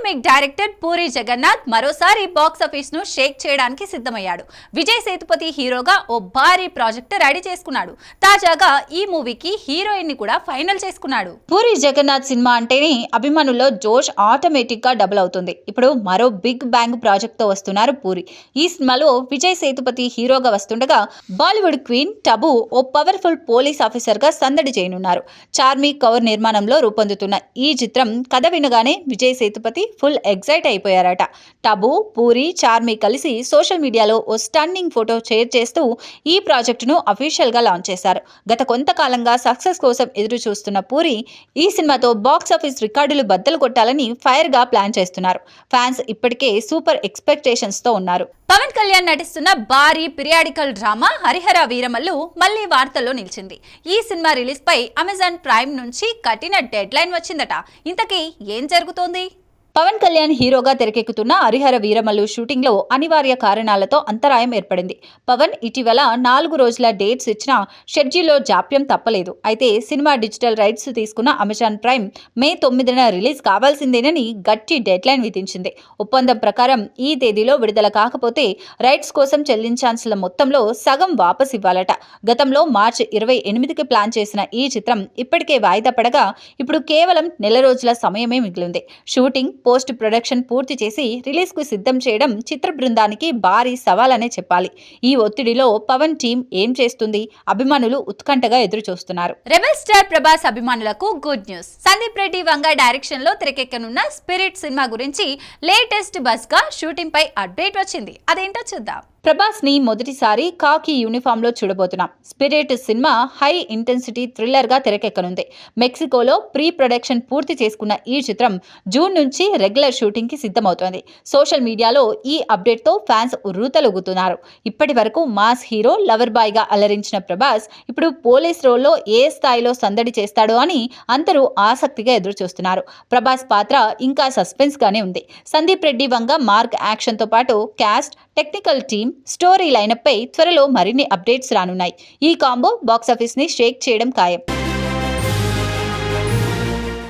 Dynamic director puri Jagannadh మరోసారి box office ను షేక్ చేయడానికి సిద్ధమయ్యాడు. విజయ్ సేతుపతి హీరోగా ఓ భారీ ప్రాజెక్ట్ రెడీ చేసుకున్నాడు. తాజాగా ఈ మూవీకి హీరోయిన్ ని కూడా ఫైనల్ చేసుకున్నాడు. పూరి జగన్నాథ్ సినిమా అంటేనే అభిమానుల్లో జోష్ ఆటోమేటిక్ గా డబుల్ అవుతుంది. ఇప్పుడు మరో బిగ్ బ్యాంగ్ ప్రాజెక్ట్ తో వస్తున్నారు పూరి. ఈ సినిమాలో విజయ్ సేతుపతి హీరోగా వస్తుండగా బాలీవుడ్ క్వీన్ టబు ఓ పవర్ఫుల్ పోలీస్ ఆఫీసర్ గా సందడి చేయనున్నారు. చార్మి కౌర్ నిర్మాణంలో రూపొందుతున్న ఈ చిత్రం కథ వినగానే విజయ్ సేతుపతి ఫుల్ ఎగ్జైట్ అయిపోయారట. టబు, పూరి, చార్మి కలిసి సోషల్ మీడియాలో ఓ స్టన్నింగ్ ఫోటో షేర్ చేస్తూ ఈ ప్రాజెక్టును అఫీషియల్ గా లాంచ్ చేశారు. గత కొంతకాలంగా సక్సెస్ కోసం ఎదురు చూస్తున్న పూరి ఈ సినిమాతో బాక్స్ ఆఫీస్ రికార్డులు బద్దలు కొట్టాలని ఫైర్ గా ప్లాన్ చేస్తున్నారు. ఫ్యాన్స్ ఇప్పటికే సూపర్ ఎక్స్పెక్టేషన్స్ తో ఉన్నారు. పవన్ కళ్యాణ్ నటిస్తున్న భారీ పీరియాడికల్ డ్రామా హరిహర వీరమల్లు మళ్లీ వార్తల్లో నిలిచింది. ఈ సినిమా రిలీజ్ పై అమెజాన్ ప్రైమ్ నుంచి కఠిన డెడ్ లైన్ వచ్చిందట. ఇంతకీ ఏం జరుగుతోంది? పవన్ కళ్యాణ్ హీరోగా తెరకెక్కుతున్న హరిహర వీరమల్లు షూటింగ్ లో అనివార్య కారణాలతో అంతరాయం ఏర్పడింది. పవన్ ఇటీవల 4 రోజుల డేట్స్ ఇచ్చినా షెడ్యూల్లో జాప్యం తప్పలేదు. అయితే సినిమా డిజిటల్ రైట్స్ తీసుకున్న అమెజాన్ ప్రైమ్ మే 9న రిలీజ్ కావాల్సిందేనని గట్టి డెడ్ లైన్ విధించింది. ఒప్పందం ప్రకారం ఈ తేదీలో విడుదల కాకపోతే రైట్స్ కోసం చెల్లించాల్సిన మొత్తంలో సగం వాపస్ ఇవ్వాలట. గతంలో మార్చి 28కి ప్లాన్ చేసిన ఈ చిత్రం ఇప్పటికే వాయిదా పడగా ఇప్పుడు కేవలం నెల రోజుల సమయమే మిగిలింది. షూటింగ్, పోస్ట్ ప్రొడక్షన్ పూర్తి చేసి రిలీజ్ కు సిద్ధం చేయడం చిత్ర బృందానికి భారీ సవాలనే చెప్పాలి. ఈ ఒత్తిడిలో పవన్ టీం ఏం చేస్తుంది? అభిమానులు ఉత్కంఠగా ఎదురు చూస్తున్నారు. రెబెల్ స్టార్ ప్రభాస్ అభిమానులకు గుడ్ న్యూస్. సందీప్ రెడ్డి వంగ డైరెక్షన్ లో తెరకెక్కనున్న స్పిరిట్ సినిమా గురించి లేటెస్ట్ బజ్ గా షూటింగ్ పై అప్డేట్ వచ్చింది. అదేంటో చూద్దాం. ప్రభాస్ ని మొదటిసారి కాకి యూనిఫామ్ లో చూడబోతున్నాం. Spirit cinema high intensity thriller గా తెరకెక్కనుంది. మెక్సికోలో ప్రీ ప్రొడక్షన్ పూర్తి చేసుకున్న ఈ చిత్రం జూన్ నుంచి రెగ్యులర్ షూటింగ్ కి సిద్ధమవుతోంది. సోషల్ మీడియాలో ఈ అప్డేట్ తో ఫ్యాన్స్ ఉర్రూతలూగుతున్నారు. ఇప్పటి వరకు మాస్ హీరో, లవర్ బాయ్ గా అలరించిన ప్రభాస్ ఇప్పుడు పోలీస్ రోల్లో ఏ స్థాయిలో సందడి చేస్తాడో అని అందరూ ఆసక్తిగా ఎదురు చూస్తున్నారు. ప్రభాస్ పాత్ర ఇంకా సస్పెన్స్ గానే ఉంది. సందీప్ రెడ్డి వంగ మార్క్ యాక్షన్ తో పాటు cast, technical team, story lineup పై త్వరలో మరిన్ని అప్డేట్స్ రానున్నాయి. ఈ కాంబో బాక్సాఫీస్ ని షేక్ చేయడం ఖాయం.